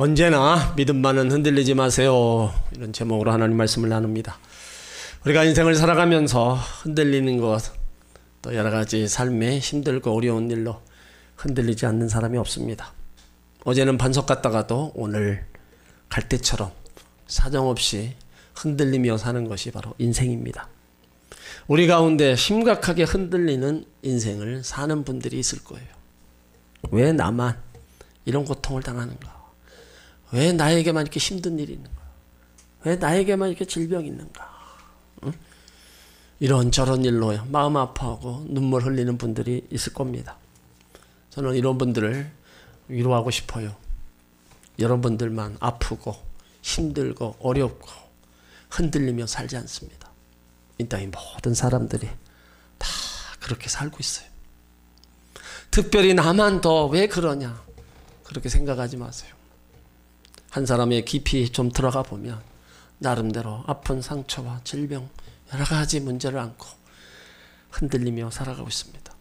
언제나 믿음만은 흔들리지 마세요. 이런 제목으로 하나님 말씀을 나눕니다. 우리가 인생을 살아가면서 흔들리는 것, 또 여러 가지 삶에 힘들고 어려운 일로 흔들리지 않는 사람이 없습니다. 어제는 반석 갔다가도 오늘 갈대처럼 사정없이 흔들리며 사는 것이 바로 인생입니다. 우리 가운데 심각하게 흔들리는 인생을 사는 분들이 있을 거예요. 왜 나만 이런 고통을 당하는가? 왜 나에게만 이렇게 힘든 일이 있는가? 왜 나에게만 이렇게 질병이 있는가? 응? 이런저런 일로 마음 아파하고 눈물 흘리는 분들이 있을 겁니다. 저는 이런 분들을 위로하고 싶어요. 여러분들만 아프고 힘들고 어렵고 흔들리며 살지 않습니다. 이 땅의 모든 사람들이 다 그렇게 살고 있어요. 특별히 나만 더 왜 그러냐 그렇게 생각하지 마세요. 한 사람의 깊이 좀 들어가 보면 나름대로 아픈 상처와 질병 여러 가지 문제를 안고 흔들리며 살아가고 있습니다.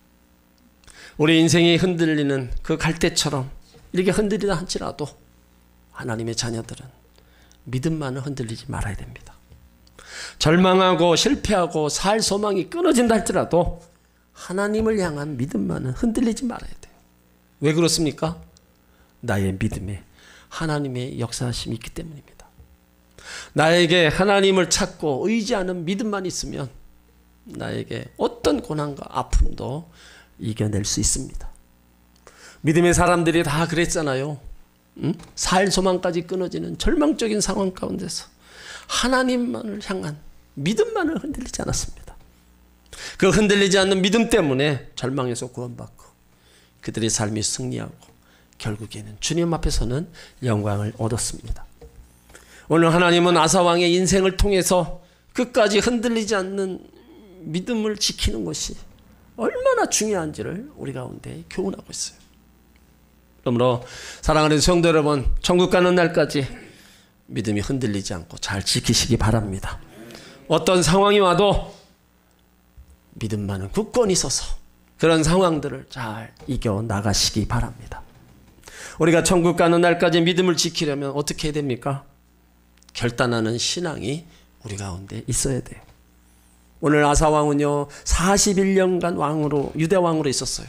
우리 인생이 흔들리는 그 갈대처럼 이렇게 흔들리다 할지라도 하나님의 자녀들은 믿음만은 흔들리지 말아야 됩니다. 절망하고 실패하고 살 소망이 끊어진다 할지라도 하나님을 향한 믿음만은 흔들리지 말아야 돼요. 왜 그렇습니까? 나의 믿음에 하나님의 역사하심이 있기 때문입니다. 나에게 하나님을 찾고 의지하는 믿음만 있으면 나에게 어떤 고난과 아픔도 이겨낼 수 있습니다. 믿음의 사람들이 다 그랬잖아요. 응? 살 소망까지 끊어지는 절망적인 상황 가운데서 하나님만을 향한 믿음만을 흔들리지 않았습니다. 그 흔들리지 않는 믿음 때문에 절망에서 구원받고 그들의 삶이 승리하고 결국에는 주님 앞에서는 영광을 얻었습니다. 오늘 하나님은 아사왕의 인생을 통해서 끝까지 흔들리지 않는 믿음을 지키는 것이 얼마나 중요한지를 우리 가운데 교훈하고 있어요. 그러므로 사랑하는 성도 여러분, 천국 가는 날까지 믿음이 흔들리지 않고 잘 지키시기 바랍니다. 어떤 상황이 와도 믿음만은 굳건히 서서 그런 상황들을 잘 이겨나가시기 바랍니다. 우리가 천국 가는 날까지 믿음을 지키려면 어떻게 해야 됩니까? 결단하는 신앙이 우리 가운데 있어야 돼요. 오늘 아사왕은요 41년간 왕으로 유대 왕으로 있었어요.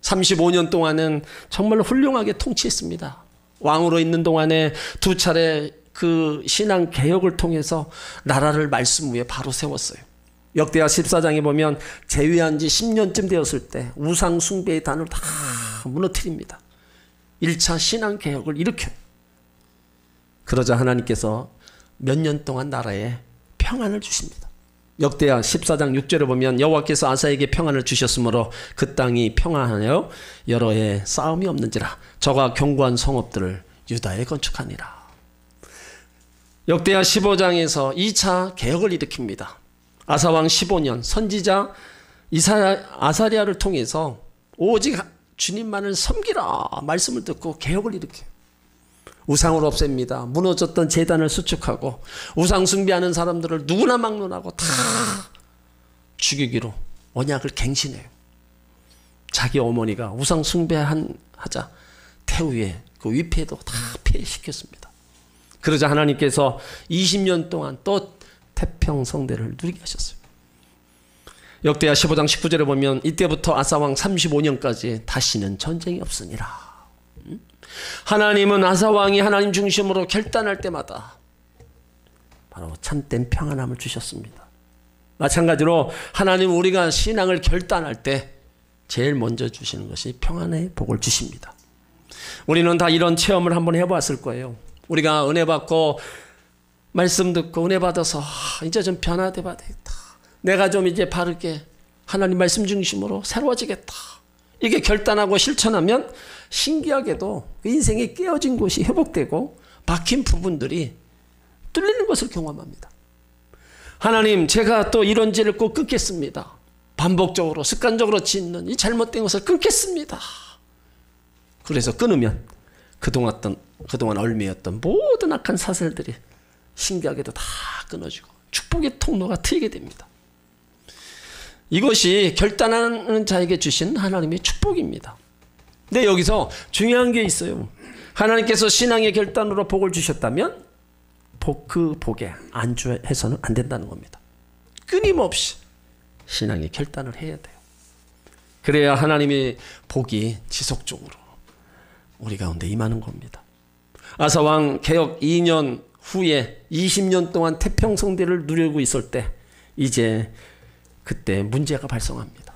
35년 동안은 정말 훌륭하게 통치했습니다. 왕으로 있는 동안에 두 차례 그 신앙 개혁을 통해서 나라를 말씀 위에 바로 세웠어요. 역대하 14장에 보면 재위한 지 10년쯤 되었을 때 우상 숭배의 단을 다 무너뜨립니다. 1차 신앙 개혁을 일으켜요. 그러자 하나님께서 몇 년 동안 나라에 평안을 주십니다. 역대하 14장 6절에 보면 여호와께서 아사에게 평안을 주셨으므로 그 땅이 평안하여 여러 해 싸움이 없는지라 저가 견고한 성읍들을 유다에 건축하니라. 역대하 15장에서 2차 개혁을 일으킵니다. 아사왕 15년 선지자 아사랴를 통해서 오직 주님만을 섬기라 말씀을 듣고 개혁을 일으켜요. 우상을 없앱니다. 무너졌던 제단을 수축하고 우상 숭배하는 사람들을 누구나 막론하고 다 죽이기로 언약을 갱신해요. 자기 어머니가 우상 숭배하자 태후에 그 위패도 다 폐시켰습니다. 그러자 하나님께서 20년 동안 또 태평성대를 누리게 하셨어요. 역대하 15장 19절에 보면 이때부터 아사왕 35년까지 다시는 전쟁이 없으니라. 하나님은 아사왕이 하나님 중심으로 결단할 때마다 바로 참된 평안함을 주셨습니다. 마찬가지로 하나님은 우리가 신앙을 결단할 때 제일 먼저 주시는 것이 평안의 복을 주십니다. 우리는 다 이런 체험을 한번 해봤을 거예요. 우리가 은혜 받고 말씀 듣고 은혜 받아서 이제 좀 변화되어야 되겠다. 내가 좀 이제 바르게 하나님 말씀 중심으로 새로워지겠다. 이게 결단하고 실천하면 신기하게도 인생이 깨어진 곳이 회복되고 막힌 부분들이 뚫리는 것을 경험합니다. 하나님, 제가 또 이런 죄를 꼭 끊겠습니다. 반복적으로 습관적으로 짓는 이 잘못된 것을 끊겠습니다. 그래서 끊으면 그동안 얽매였던 모든 악한 사슬들이 신기하게도 다 끊어지고 축복의 통로가 트이게 됩니다. 이것이 결단하는 자에게 주신 하나님의 축복입니다. 근데 여기서 중요한 게 있어요. 하나님께서 신앙의 결단으로 복을 주셨다면 그 복에 안주해서는 안 된다는 겁니다. 끊임없이 신앙의 결단을 해야 돼요. 그래야 하나님의 복이 지속적으로 우리 가운데 임하는 겁니다. 아사왕 개혁 2년 후에 20년 동안 태평성대를 누리고 있을 때 이제 그때 문제가 발생합니다.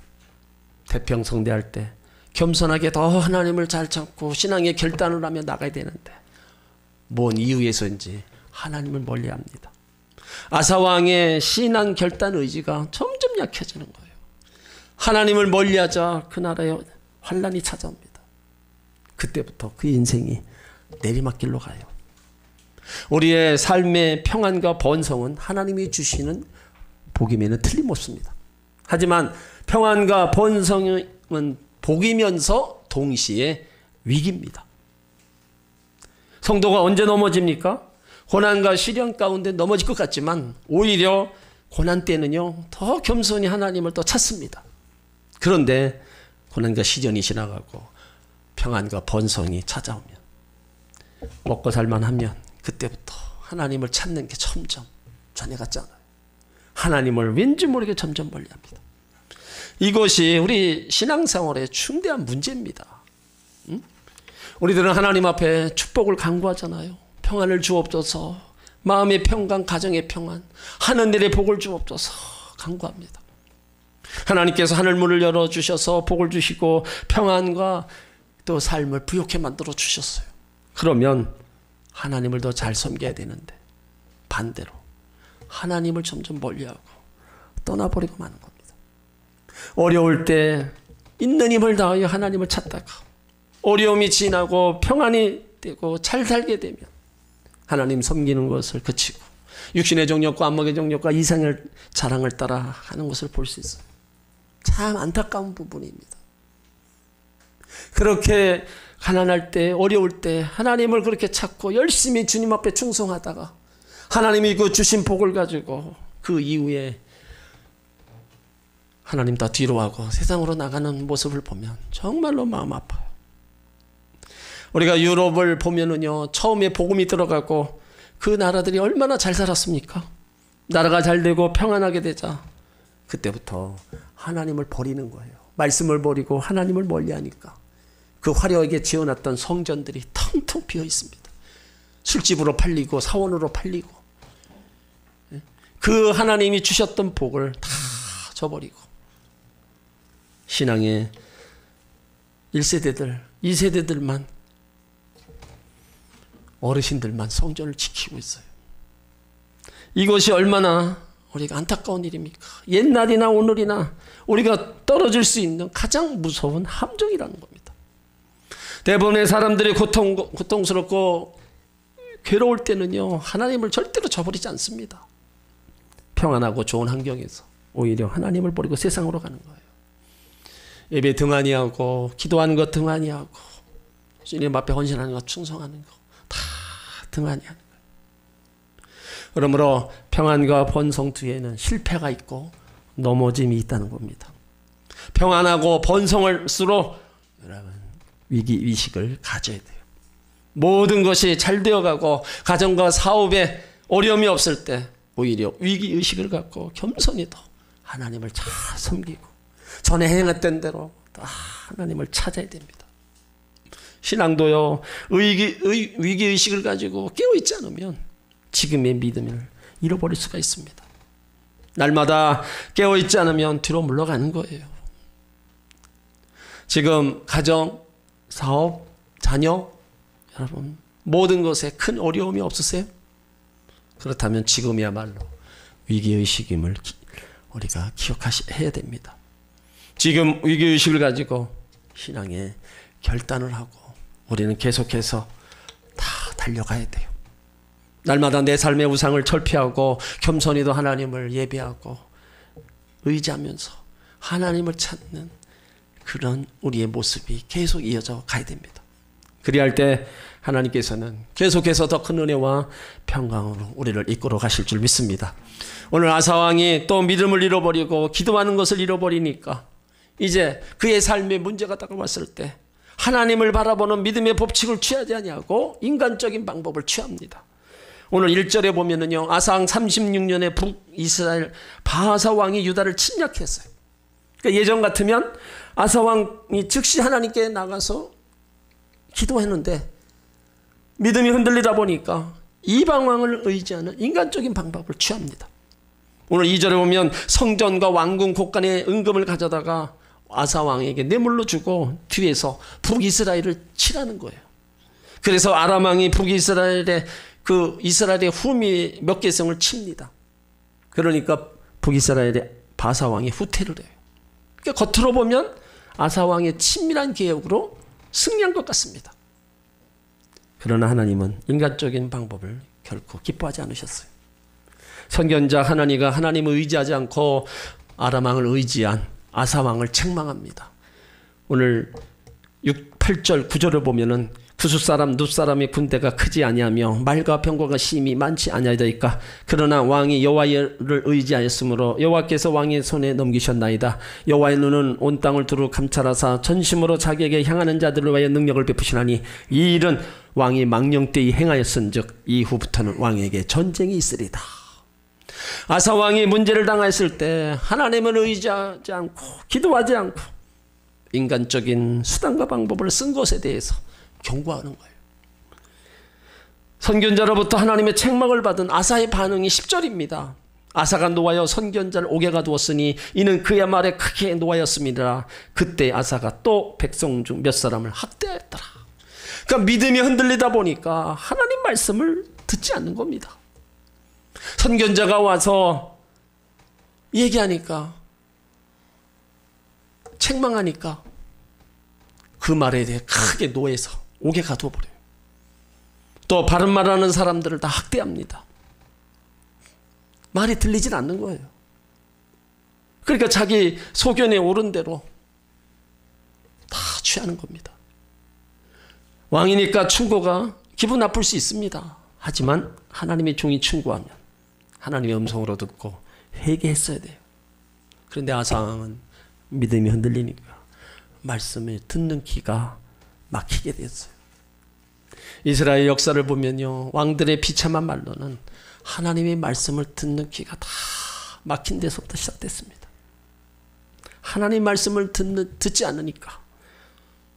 태평성대할 때 겸손하게 더 하나님을 잘 찾고 신앙의 결단을 하며 나가야 되는데 뭔 이유에서인지 하나님을 멀리합니다. 아사왕의 신앙 결단 의지가 점점 약해지는 거예요. 하나님을 멀리하자 그 나라에 환란이 찾아옵니다. 그때부터 그 인생이 내리막길로 가요. 우리의 삶의 평안과 번성은 하나님이 주시는 복임에는 틀림없습니다. 하지만 평안과 번성은 복이면서 동시에 위기입니다. 성도가 언제 넘어집니까? 고난과 시련 가운데 넘어질 것 같지만 오히려 고난 때는요 더 겸손히 하나님을 또 찾습니다. 그런데 고난과 시련이 지나가고 평안과 번성이 찾아오면 먹고 살만하면 그때부터 하나님을 찾는 게 점점 전에 같지 않아요. 하나님을 왠지 모르게 점점 멀리합니다. 이것이 우리 신앙생활의 중대한 문제입니다. 우리들은 하나님 앞에 축복을 간구하잖아요. 평안을 주옵소서, 마음의 평강, 가정의 평안, 하늘의 복을 주옵소서 간구합니다. 하나님께서 하늘문을 열어주셔서 복을 주시고 평안과 또 삶을 부욕해 만들어 주셨어요. 그러면 하나님을 더 잘 섬겨야 되는데 반대로 하나님을 점점 멀리하고 떠나버리고 마는 겁니다. 어려울 때 있는 힘을 다하여 하나님을 찾다가 어려움이 지나고 평안이 되고 잘 살게 되면 하나님 섬기는 것을 그치고 육신의 정욕과 안목의 정욕과 이상의 자랑을 따라 하는 것을 볼 수 있어요. 참 안타까운 부분입니다. 그렇게 가난할 때 어려울 때 하나님을 그렇게 찾고 열심히 주님 앞에 충성하다가 하나님이 그 주신 복을 가지고 그 이후에 하나님 다 뒤로 하고 세상으로 나가는 모습을 보면 정말로 마음 아파요. 우리가 유럽을 보면은요 처음에 복음이 들어가고 그 나라들이 얼마나 잘 살았습니까? 나라가 잘 되고 평안하게 되자 그때부터 하나님을 버리는 거예요. 말씀을 버리고 하나님을 멀리하니까 그 화려하게 지어놨던 성전들이 텅텅 비어 있습니다. 술집으로 팔리고 사원으로 팔리고 그 하나님이 주셨던 복을 다 저버리고 신앙의 1세대들 2세대들만 어르신들만 성전을 지키고 있어요. 이것이 얼마나 우리가 안타까운 일입니까? 옛날이나 오늘이나 우리가 떨어질 수 있는 가장 무서운 함정이라는 겁니다. 대부분의 사람들이 고통스럽고 괴로울 때는요 하나님을 절대로 저버리지 않습니다. 평안하고 좋은 환경에서 오히려 하나님을 버리고 세상으로 가는 거예요. 예배 등한히 하고 기도하는 것 등한히 하고 주님 앞에 헌신하는 것 충성하는 것 다 등한히 하는 거예요. 그러므로 평안과 번성 뒤에는 실패가 있고 넘어짐이 있다는 겁니다. 평안하고 번성할수록 여러분 위기의식을 가져야 돼요. 모든 것이 잘 되어가고 가정과 사업에 어려움이 없을 때 오히려 위기의식을 갖고 겸손히 더 하나님을 잘 섬기고 전에 행했던 대로 하나님을 찾아야 됩니다. 신앙도요 위기의식을 가지고 깨어있지 않으면 지금의 믿음을 잃어버릴 수가 있습니다. 날마다 깨어있지 않으면 뒤로 물러가는 거예요. 지금 가정, 사업, 자녀 여러분 모든 것에 큰 어려움이 없으세요? 그렇다면 지금이야말로 위기의식임을 우리가 기억해야 됩니다. 지금 위기의식을 가지고 신앙에 결단을 하고 우리는 계속해서 다 달려가야 돼요. 날마다 내 삶의 우상을 철폐하고 겸손히도 하나님을 예배하고 의지하면서 하나님을 찾는 그런 우리의 모습이 계속 이어져 가야 됩니다. 그리할 때 하나님께서는 계속해서 더 큰 은혜와 평강으로 우리를 이끌어 가실 줄 믿습니다. 오늘 아사왕이 또 믿음을 잃어버리고 기도하는 것을 잃어버리니까 이제 그의 삶에 문제가 다가왔을 때 하나님을 바라보는 믿음의 법칙을 취하지 아니하고 인간적인 방법을 취합니다. 오늘 1절에 보면은요, 아사왕 36년에 북이스라엘 바하사 왕이 유다를 침략했어요. 그러니까 예전 같으면 아사 왕이 즉시 하나님께 나가서 기도했는데 믿음이 흔들리다 보니까 이방 왕을 의지하는 인간적인 방법을 취합니다. 오늘 2절에 보면 성전과 왕궁 곳간에 은금을 가져다가 아사 왕에게 뇌물로 주고 뒤에서 북이스라엘을 치라는 거예요. 그래서 아람 왕이 북이스라엘의 이스라엘의 후미 몇 개성을 칩니다. 그러니까 북이스라엘의 바사 왕이 후퇴를 해요. 그러니까 겉으로 보면 아사 왕의 친밀한 계획으로 승리한 것 같습니다. 그러나 하나님은 인간적인 방법을 결코 기뻐하지 않으셨어요. 선견자 하나니가 하나님을 의지하지 않고 아람 왕을 의지한 아사 왕을 책망합니다. 오늘 8절 9절을 보면은 구스 사람 룻 사람의 군대가 크지 아니하며 말과 병거가 심히 많지 아니하리이까 그러나 왕이 여호와를 의지하였으므로 여호와께서 왕의 손에 넘기셨나이다. 여호와의 눈은 온 땅을 두루 감찰하사 전심으로 자기에게 향하는 자들을 위하여 능력을 베푸시나니 이 일은 왕이 망령되이 행하였은즉 이후부터는 왕에게 전쟁이 있으리다. 아사 왕이 문제를 당했을 때 하나님을 의지하지 않고 기도하지 않고 인간적인 수단과 방법을 쓴 것에 대해서 경고하는 거예요. 선견자로부터 하나님의 책망을 받은 아사의 반응이 10절입니다. 아사가 노하여 선견자를 옥에 가두었으니 이는 그의 말에 크게 노하였습니다. 그때 아사가 또 백성 중 몇 사람을 학대했더라. 그러니까 믿음이 흔들리다 보니까 하나님 말씀을 듣지 않는 겁니다. 선견자가 와서 얘기하니까 책망하니까 그 말에 대해 크게 노해서 옥에 가둬버려요. 또 바른 말하는 사람들을 다 학대합니다. 말이 들리질 않는 거예요. 그러니까 자기 소견에 오른 대로 다 취하는 겁니다. 왕이니까 충고가 기분 나쁠 수 있습니다. 하지만 하나님의 종이 충고하면 하나님의 음성으로 듣고 회개했어야 돼요. 그런데 아사 왕은 믿음이 흔들리니까 말씀을 듣는 귀가 막히게 됐어요. 이스라엘 역사를 보면요, 왕들의 비참한 말로는 하나님의 말씀을 듣는 귀가 다 막힌 데서부터 시작됐습니다. 하나님 말씀을 듣지 않으니까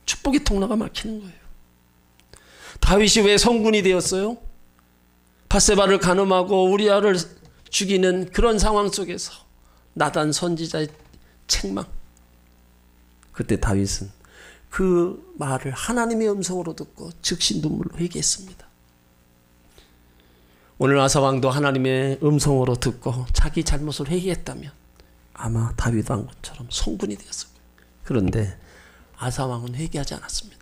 축복의 통로가 막히는 거예요. 다윗이 왜 성군이 되었어요? 밧세바를 간음하고 우리아를 죽이는 그런 상황 속에서 나단 선지자의 책망. 그때 다윗은 그 말을 하나님의 음성으로 듣고 즉시 눈물로 회개했습니다. 오늘 아사 왕도 하나님의 음성으로 듣고 자기 잘못을 회개했다면 아마 다윗 왕처럼 성군이 되었을 거예요. 그런데 아사 왕은 회개하지 않았습니다.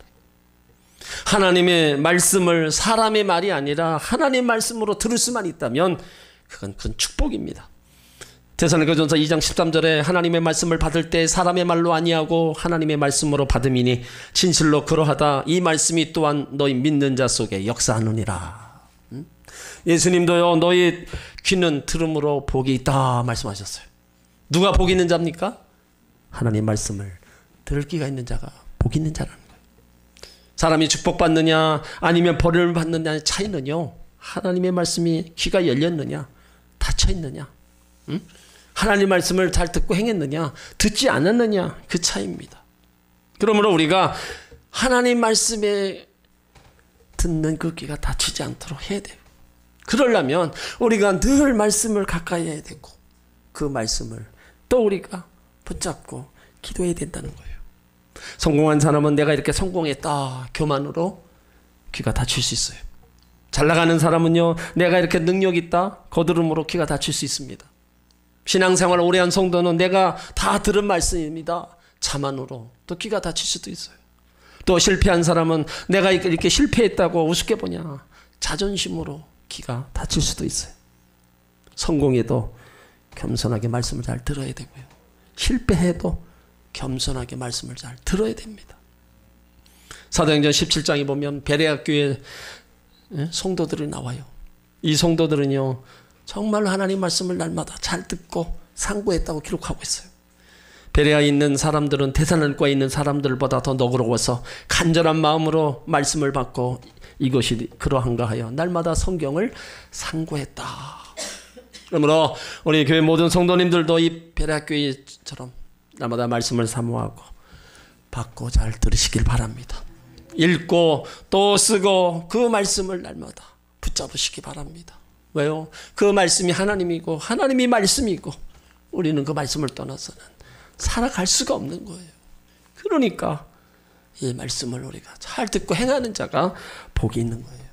하나님의 말씀을 사람의 말이 아니라 하나님의 말씀으로 들을 수만 있다면 그건 큰 축복입니다. 데살로니가전서 2장 13절에 하나님의 말씀을 받을 때 사람의 말로 아니하고 하나님의 말씀으로 받음이니 진실로 그러하다 이 말씀이 또한 너희 믿는 자 속에 역사하느니라. 예수님도요, 너희 귀는 들음으로 복이 있다 말씀하셨어요. 누가 복 있는 자입니까? 하나님의 말씀을 들을 귀가 있는 자가 복 있는 자라는 거예요. 사람이 축복받느냐 아니면 벌을 받느냐의 차이는요, 하나님의 말씀이 귀가 열렸느냐 닫혀 있느냐, 하나님 말씀을 잘 듣고 행했느냐 듣지 않았느냐, 그 차이입니다. 그러므로 우리가 하나님 말씀에 듣는 그 귀가 닫히지 않도록 해야 돼요. 그러려면 우리가 늘 말씀을 가까이 해야 되고 그 말씀을 또 우리가 붙잡고 기도해야 된다는 거예요. 성공한 사람은 내가 이렇게 성공했다 교만으로 귀가 닫힐 수 있어요. 잘 나가는 사람은요, 내가 이렇게 능력 있다 거드름으로 귀가 닫힐 수 있습니다. 신앙생활 오래 한 성도는 내가 다 들은 말씀입니다 자만으로 또 귀가 닫힐 수도 있어요. 또 실패한 사람은 내가 이렇게 실패했다고 우습게 보냐 자존심으로 귀가 닫힐 수도 있어요. 성공해도 겸손하게 말씀을 잘 들어야 되고요, 실패해도 겸손하게 말씀을 잘 들어야 됩니다. 사도행전 17장에 보면 베레아 교회 성도들이 나와요. 이 성도들은요, 정말 하나님 말씀을 날마다 잘 듣고 상고했다고 기록하고 있어요. 베레아에 있는 사람들은 데살로니가에 있는 사람들보다 더 너그러워서 간절한 마음으로 말씀을 받고 이것이 그러한가 하여 날마다 성경을 상고했다. 그러므로 우리 교회 모든 성도님들도 이 베레아 교회처럼 날마다 말씀을 사모하고 받고 잘 들으시길 바랍니다. 읽고 또 쓰고 그 말씀을 날마다 붙잡으시기 바랍니다. 왜요? 그 말씀이 하나님이고 하나님이 말씀이고 우리는 그 말씀을 떠나서는 살아갈 수가 없는 거예요. 그러니까 이 말씀을 우리가 잘 듣고 행하는 자가 복이 있는 거예요.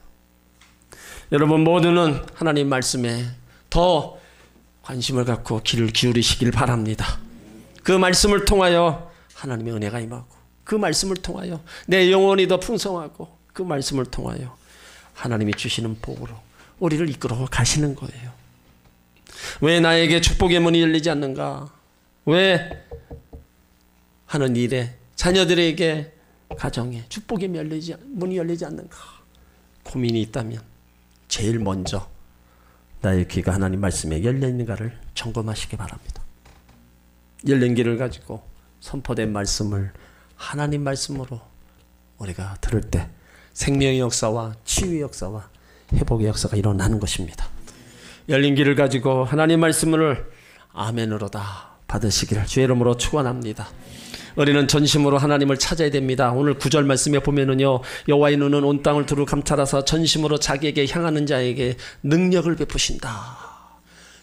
여러분 모두는 하나님 말씀에 더 관심을 갖고 귀를 기울이시길 바랍니다. 그 말씀을 통하여 하나님의 은혜가 임하고 그 말씀을 통하여 내 영혼이 더 풍성하고 그 말씀을 통하여 하나님이 주시는 복으로 우리를 이끌어 가시는 거예요. 왜 나에게 축복의 문이 열리지 않는가? 왜 하는 일에 자녀들에게 가정에 축복의 문이 열리지 않는가? 고민이 있다면 제일 먼저 나의 귀가 하나님 말씀에 열려있는가를 점검하시기 바랍니다. 열린 귀를 가지고 선포된 말씀을 하나님 말씀으로 우리가 들을 때 생명의 역사와 치유의 역사와 회복의 역사가 일어나는 것입니다. 열린 귀를 가지고 하나님 말씀을 아멘으로 다 받으시기를 주의 이름으로 축원합니다. 우리는 전심으로 하나님을 찾아야 됩니다. 오늘 9절 말씀에 보면은요, 여호와의 눈은 온 땅을 두루 감찰하사 전심으로 자기에게 향하는 자에게 능력을 베푸신다.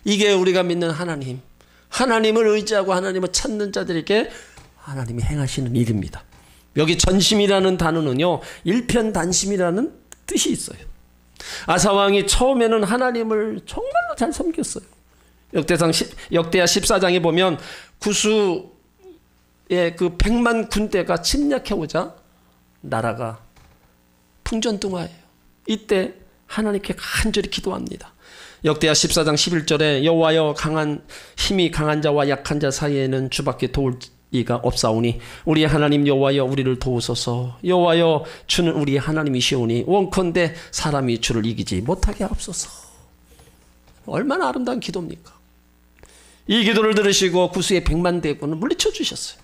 이게 우리가 믿는 하나님, 하나님을 의지하고 하나님을 찾는 자들에게 하나님이 행하시는 일입니다. 여기 전심이라는 단어는요, 일편단심이라는 뜻이 있어요. 아사왕이 처음에는 하나님을 정말로 잘 섬겼어요. 역대하 14장에 보면 구수의 그 100만 군대가 침략해오자 나라가 풍전등화해요. 이때 하나님께 간절히 기도합니다. 역대하 14장 11절에 여호와여 힘이 강한 자와 약한 자 사이에는 주밖에 도울 이가 없사오니 우리의 하나님 여호와여 우리를 도우소서. 여호와여 주는 우리의 하나님이시오니 원컨대 사람이 주를 이기지 못하게 하옵소서. 얼마나 아름다운 기도입니까? 이 기도를 들으시고 구수의 100만 대군을 물리쳐 주셨어요.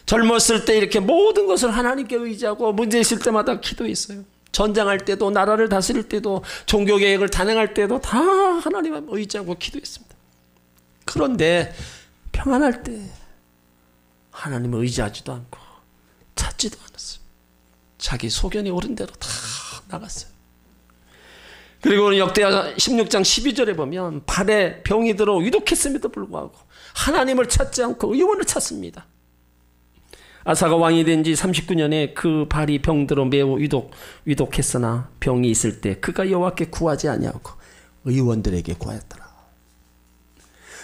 젊었을 때 이렇게 모든 것을 하나님께 의지하고 문제 있을 때마다 기도했어요. 전쟁할 때도 나라를 다스릴 때도 종교개혁을 단행할 때도 다 하나님을 의지하고 기도했습니다. 그런데 평안할 때 하나님을 의지하지도 않고 찾지도 않았어요. 자기 소견이 옳은 대로 다 나갔어요. 그리고 역대하 16장 12절에 보면 발에 병이 들어 위독했음에도 불구하고 하나님을 찾지 않고 의원을 찾습니다. 아사가 왕이 된 지 39년에 그 발이 병들어 매우 위독했으나 병이 있을 때 그가 여호와께 구하지 아니하고 의원들에게 구하였더라.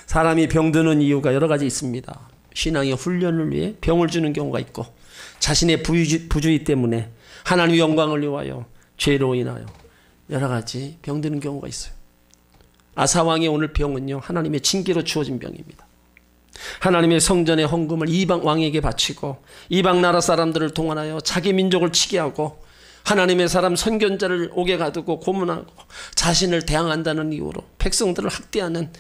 사람이 병드는 이유가 여러 가지 있습니다. 신앙의 훈련을 위해 병을 주는 경우가 있고 자신의 부주의 때문에 하나님의 영광을 위하여 죄로 인하여 여러 가지 병드는 경우가 있어요. 아사왕의 오늘 병은요, 하나님의 징계로 주어진 병입니다. 하나님의 성전의 헌금을 이방 왕에게 바치고 이방 나라 사람들을 동원하여 자기 민족을 치게 하고 하나님의 사람 선견자를 옥에 가두고 고문하고 자신을 대항한다는 이유로 백성들을 학대하는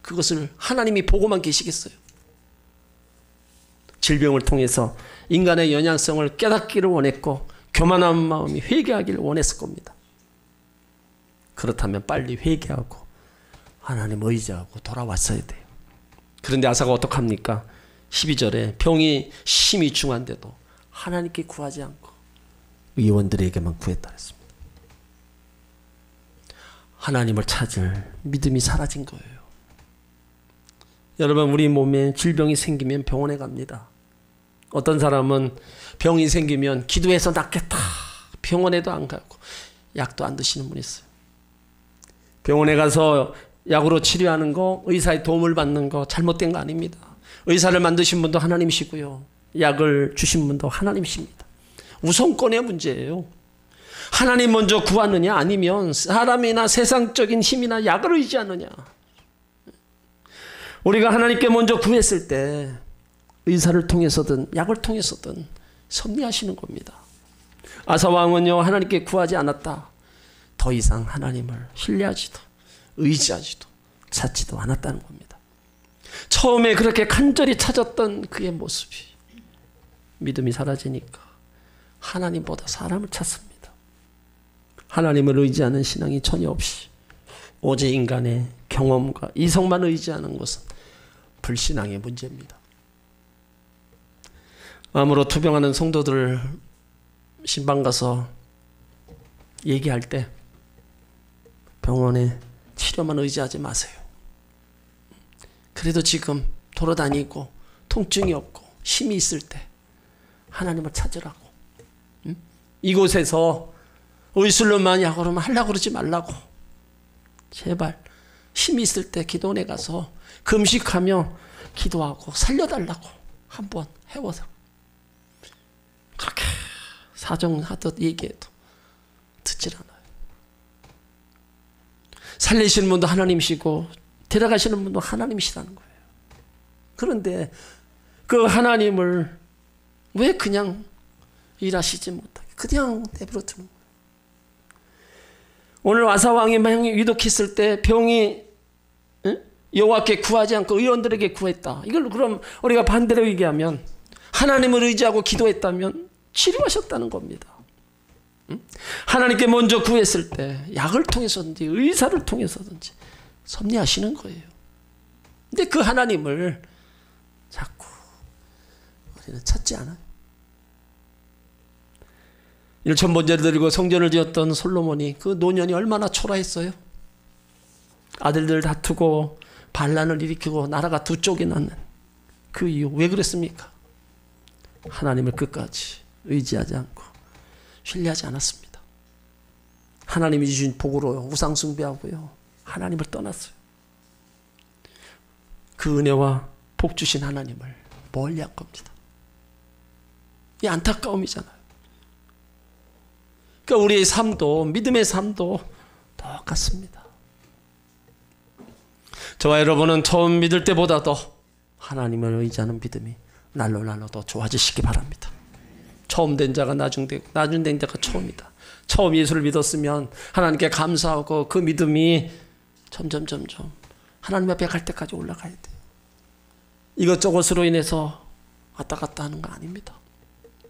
그것을 하나님이 보고만 계시겠어요? 질병을 통해서 인간의 연약성을 깨닫기를 원했고 교만한 마음이 회개하기를 원했을 겁니다. 그렇다면 빨리 회개하고 하나님 의지하고 돌아왔어야 돼요. 그런데 아사가 어떡합니까? 12절에 병이 심히 중한데도 하나님께 구하지 않고 의원들에게만 구했다 했습니다. 하나님을 찾을 믿음이 사라진 거예요. 여러분, 우리 몸에 질병이 생기면 병원에 갑니다. 어떤 사람은 병이 생기면 기도해서 낫겠다, 병원에도 안 가고 약도 안 드시는 분이 있어요. 병원에 가서 약으로 치료하는 거, 의사의 도움을 받는 거 잘못된 거 아닙니다. 의사를 만드신 분도 하나님이시고요, 약을 주신 분도 하나님이십니다. 우선권의 문제예요. 하나님 먼저 구하느냐, 아니면 사람이나 세상적인 힘이나 약을 의지하느냐. 우리가 하나님께 먼저 구했을 때 의사를 통해서든 약을 통해서든 섭리하시는 겁니다. 아사왕은요, 하나님께 구하지 않았다. 더 이상 하나님을 신뢰하지도 의지하지도 찾지도 않았다는 겁니다. 처음에 그렇게 간절히 찾았던 그의 모습이 믿음이 사라지니까 하나님보다 사람을 찾습니다. 하나님을 의지하는 신앙이 전혀 없이 오직 인간의 경험과 이성만 의지하는 것은 불신앙의 문제입니다. 암으로 투병하는 성도들 신방 가서 얘기할 때 병원에 치료만 의지하지 마세요. 그래도 지금 돌아다니고 통증이 없고 힘이 있을 때 하나님을 찾으라고. 이곳에서 의술로만 약으로만 하려고 그러지 말라고. 제발 힘이 있을 때 기도원에 가서 금식하며 기도하고 살려달라고 한번 해보세요. 그렇게 사정하듯 얘기해도 듣질 않아요. 살리시는 분도 하나님이시고 데려가시는 분도 하나님이시라는 거예요. 그런데 그 하나님을 왜 그냥 일하시지 못하게 그냥 내버려 두는 거예요. 오늘 아사왕이 만약에 위독했을 때 병이 여호와께 구하지 않고 의원들에게 구했다. 이걸 그럼 우리가 반대로 얘기하면 하나님을 의지하고 기도했다면 치료하셨다는 겁니다. 하나님께 먼저 구했을 때 약을 통해서든지 의사를 통해서든지 섭리하시는 거예요. 근데 그 하나님을 자꾸 우리는 찾지 않아요. 일천번제를 드리고 성전을 지었던 솔로몬이 그 노년이 얼마나 초라했어요. 아들들 다투고 반란을 일으키고 나라가 두 쪽이 나는 그 이유 왜 그랬습니까? 하나님을 끝까지 의지하지 않고 신뢰하지 않았습니다. 하나님이 주신 복으로 우상 숭배하고요. 하나님을 떠났어요. 그 은혜와 복 주신 하나님을 멀리한 겁니다. 이 안타까움이잖아요. 그러니까 우리의 삶도 믿음의 삶도 똑같습니다. 저와 여러분은 처음 믿을 때보다도 하나님을 의지하는 믿음이 날로 더 좋아지시기 바랍니다. 처음 된 자가 나중되고 나중 된 자가 처음이다. 처음 예수를 믿었으면 하나님께 감사하고 그 믿음이 점점 하나님 앞에 갈 때까지 올라가야 돼요. 이것저것으로 인해서 왔다 갔다 하는 거 아닙니다.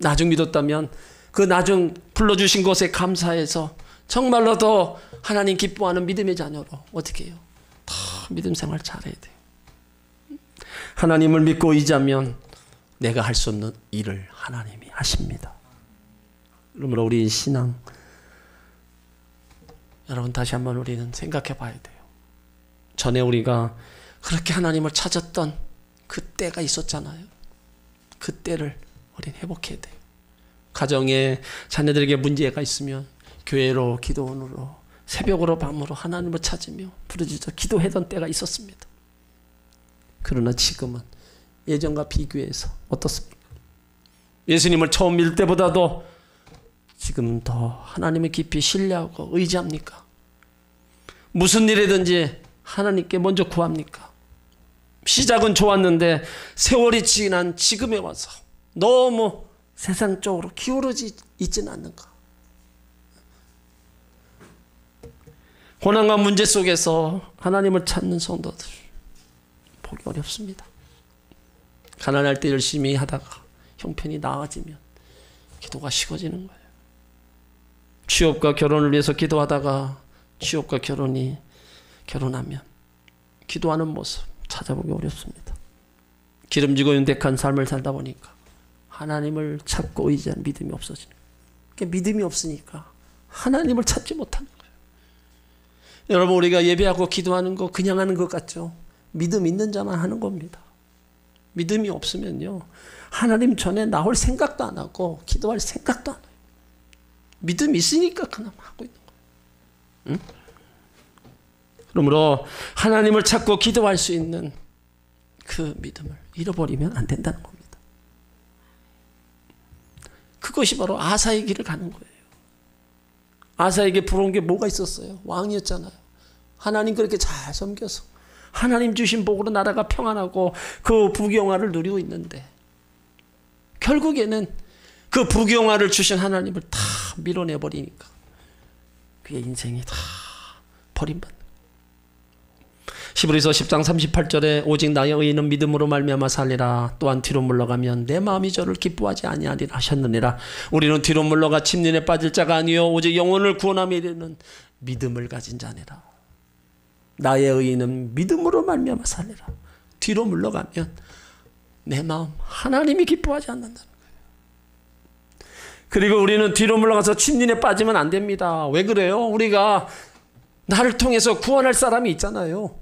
나중 믿었다면 그 나중 불러주신 것에 감사해서 정말로 더 하나님 기뻐하는 믿음의 자녀로 어떻게 해요? 더 믿음 생활 잘해야 돼요. 하나님을 믿고 의지하면 내가 할 수 없는 일을 하나님이 하십니다. 그러므로 우리 신앙 여러분 다시 한번 우리는 생각해 봐야 돼요. 전에 우리가 그렇게 하나님을 찾았던 그 때가 있었잖아요. 그 때를 우리는 회복해야 돼요. 가정에 자녀들에게 문제가 있으면 교회로 기도원으로 새벽으로 밤으로 하나님을 찾으며 부르짖어 기도하던 때가 있었습니다. 그러나 지금은 예전과 비교해서 어떻습니까? 예수님을 처음 믿을 때보다도 지금 더 하나님을 깊이 신뢰하고 의지합니까? 무슨 일이든지 하나님께 먼저 구합니까? 시작은 좋았는데 세월이 지난 지금에 와서 너무 세상 쪽으로 기울어지 있지는 않는가? 고난과 문제 속에서 하나님을 찾는 성도들 보기 어렵습니다. 가난할 때 열심히 하다가 형편이 나아지면 기도가 식어지는 거예요. 취업과 결혼을 위해서 기도하다가 취업과 결혼하면 기도하는 모습 찾아보기 어렵습니다. 기름지고 윤택한 삶을 살다 보니까 하나님을 찾고 의지하는 믿음이 없어지는 거예요. 그러니까 믿음이 없으니까 하나님을 찾지 못하는 거예요. 여러분 우리가 예배하고 기도하는 거 그냥 하는 것 같죠? 믿음 있는 자만 하는 겁니다. 믿음이 없으면요 하나님 전에 나올 생각도 안 하고 기도할 생각도 안 해요. 믿음이 있으니까 그냥 하고 있는 거예요. 응? 그러므로 하나님을 찾고 기도할 수 있는 그 믿음을 잃어버리면 안 된다는 겁니다. 그것이 바로 아사의 길을 가는 거예요. 아사에게 부러운 게 뭐가 있었어요? 왕이었잖아요. 하나님 그렇게 잘 섬겨서 하나님 주신 복으로 나라가 평안하고 그 부귀영화를 누리고 있는데 결국에는 그 부귀영화를 주신 하나님을 다 밀어내버리니까 그의 인생이 다 버림받는 거예요. 히브리서 10장 38절에 오직 나의 의인은 믿음으로 말미암아 살리라. 또한 뒤로 물러가면 내 마음이 저를 기뻐하지 아니하리라 하셨느니라. 우리는 뒤로 물러가 침륜에 빠질 자가 아니요 오직 영혼을 구원함에 이르는 믿음을 가진 자니라. 나의 의인은 믿음으로 말미암아 살리라. 뒤로 물러가면 내 마음 하나님이 기뻐하지 않는다는 거예요. 그리고 우리는 뒤로 물러가서 침륜에 빠지면 안 됩니다. 왜 그래요? 우리가 나를 통해서 구원할 사람이 있잖아요.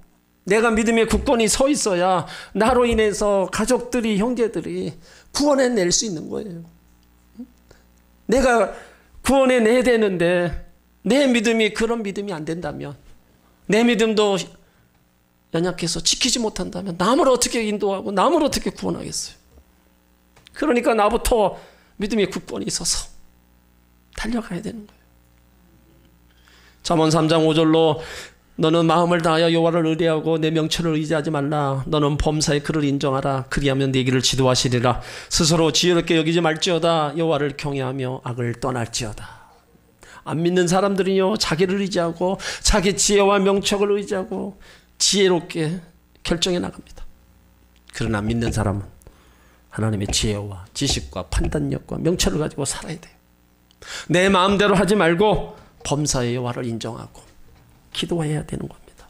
내가 믿음의 굳건히 서 있어야 나로 인해서 가족들이, 형제들이 구원해낼 수 있는 거예요. 내가 구원해내야 되는데 내 믿음이 그런 믿음이 안 된다면, 내 믿음도 연약해서 지키지 못한다면 남을 어떻게 인도하고 남을 어떻게 구원하겠어요? 그러니까 나부터 믿음의 굳건히 서서 달려가야 되는 거예요. 잠언 3장 5절로 너는 마음을 다하여 여호와를 의뢰하고 내 명철을 의지하지 말라. 너는 범사의 그를 인정하라. 그리하면 네 길을 지도하시리라. 스스로 지혜롭게 여기지 말지어다. 여호와를 경외하며 악을 떠날지어다. 안 믿는 사람들이요 자기를 의지하고 자기 지혜와 명철을 의지하고 지혜롭게 결정해 나갑니다. 그러나 믿는 사람은 하나님의 지혜와 지식과 판단력과 명철을 가지고 살아야 돼요. 내 마음대로 하지 말고 범사의 여호와를 인정하고 기도해야 되는 겁니다.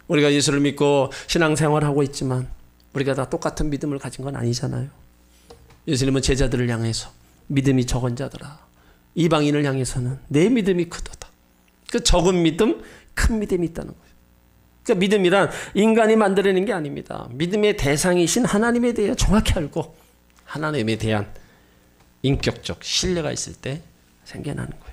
우리가 예수를 믿고 신앙생활하고 있지만 우리가 다 똑같은 믿음을 가진 건 아니잖아요. 예수님은 제자들을 향해서 믿음이 적은 자들아, 이방인을 향해서는 내 믿음이 크도다. 그 적은 믿음, 큰 믿음이 있다는 거예요. 그러니까 믿음이란 인간이 만들어내는 게 아닙니다. 믿음의 대상이신 하나님에 대해 정확히 알고 하나님에 대한 인격적 신뢰가 있을 때 생겨나는 거예요.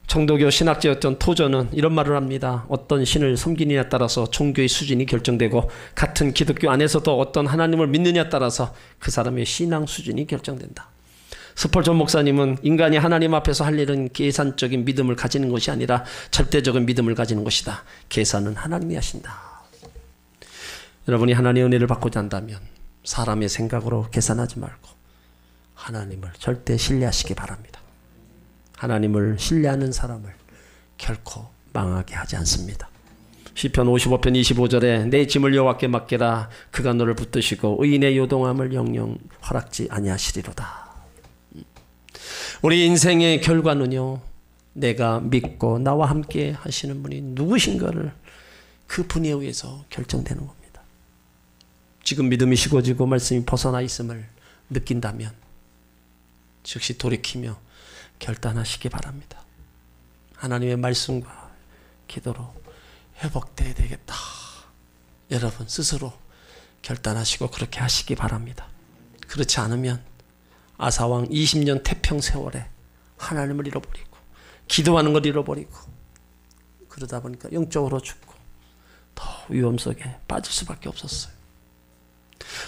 청도교 신학자였던 토저는 이런 말을 합니다. 어떤 신을 섬기느냐에 따라서 종교의 수준이 결정되고 같은 기독교 안에서도 어떤 하나님을 믿느냐에 따라서 그 사람의 신앙 수준이 결정된다. 스펄전 목사님은 인간이 하나님 앞에서 할 일은 계산적인 믿음을 가지는 것이 아니라 절대적인 믿음을 가지는 것이다. 계산은 하나님이 하신다. 여러분이 하나님의 은혜를 받고자 한다면 사람의 생각으로 계산하지 말고 하나님을 절대 신뢰하시기 바랍니다. 하나님을 신뢰하는 사람을 결코 망하게 하지 않습니다. 시편 55편 25절에 내 짐을 여호와께 맡기라. 그가 너를 붙드시고 의인의 요동함을 영영 허락지 아니하시리로다. 우리 인생의 결과는요, 내가 믿고 나와 함께 하시는 분이 누구신가를 그 분에 의해서 결정되는 겁니다. 지금 믿음이 식어지고 말씀이 벗어나 있음을 느낀다면 즉시 돌이키며 결단하시기 바랍니다. 하나님의 말씀과 기도로 회복돼야 되겠다. 여러분 스스로 결단하시고 그렇게 하시기 바랍니다. 그렇지 않으면 아사왕 20년 태평 세월에 하나님을 잃어버리고 기도하는 걸 잃어버리고 그러다 보니까 영적으로 죽고 더 위험 속에 빠질 수밖에 없었어요.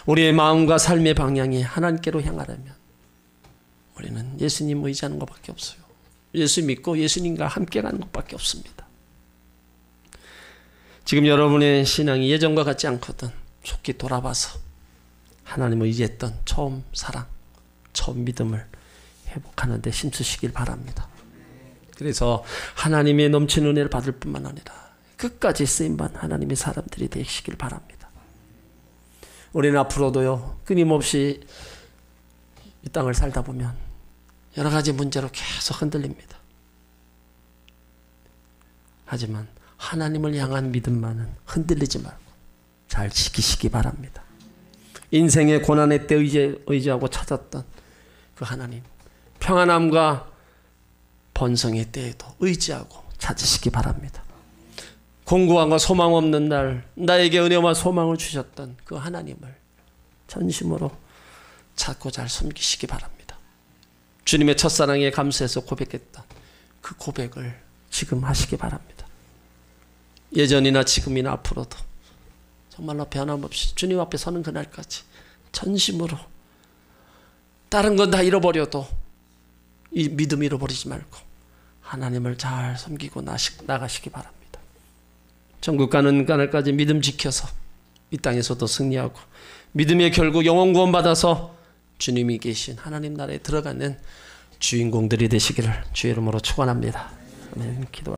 우리의 마음과 삶의 방향이 하나님께로 향하려면 우리는 예수님 의지하는 것밖에 없어요. 예수 믿고 예수님과 함께 가는 것밖에 없습니다. 지금 여러분의 신앙이 예전과 같지 않거든 속히 돌아봐서 하나님을 의지했던 처음 사랑, 처음 믿음을 회복하는 데 힘쓰시길 바랍니다. 그래서 하나님의 넘치는 은혜를 받을 뿐만 아니라 끝까지 쓰임받은 하나님의 사람들이 되시길 바랍니다. 우리는 앞으로도요 끊임없이 이 땅을 살다 보면 여러 가지 문제로 계속 흔들립니다. 하지만 하나님을 향한 믿음만은 흔들리지 말고 잘 지키시기 바랍니다. 인생의 고난의 때 의지하고 찾았던 그 하나님, 평안함과 번성의 때에도 의지하고 찾으시기 바랍니다. 공고함과 소망 없는 날 나에게 은혜와 소망을 주셨던 그 하나님을 전심으로 찾고 잘 섬기시기 바랍니다. 주님의 첫사랑에 감사해서 고백했던 그 고백을 지금 하시기 바랍니다. 예전이나 지금이나 앞으로도 정말로 변함없이 주님 앞에 서는 그날까지 전심으로 다른 건 다 잃어버려도 이 믿음 잃어버리지 말고 하나님을 잘 섬기고 나가시기 바랍니다. 천국 가는 그날까지 믿음 지켜서 이 땅에서도 승리하고 믿음의 결국 영원 구원 받아서 주님이 계신 하나님 나라에 들어가는 주인공들이 되시기를 주의 이름으로 축원합니다. 아멘. 기도.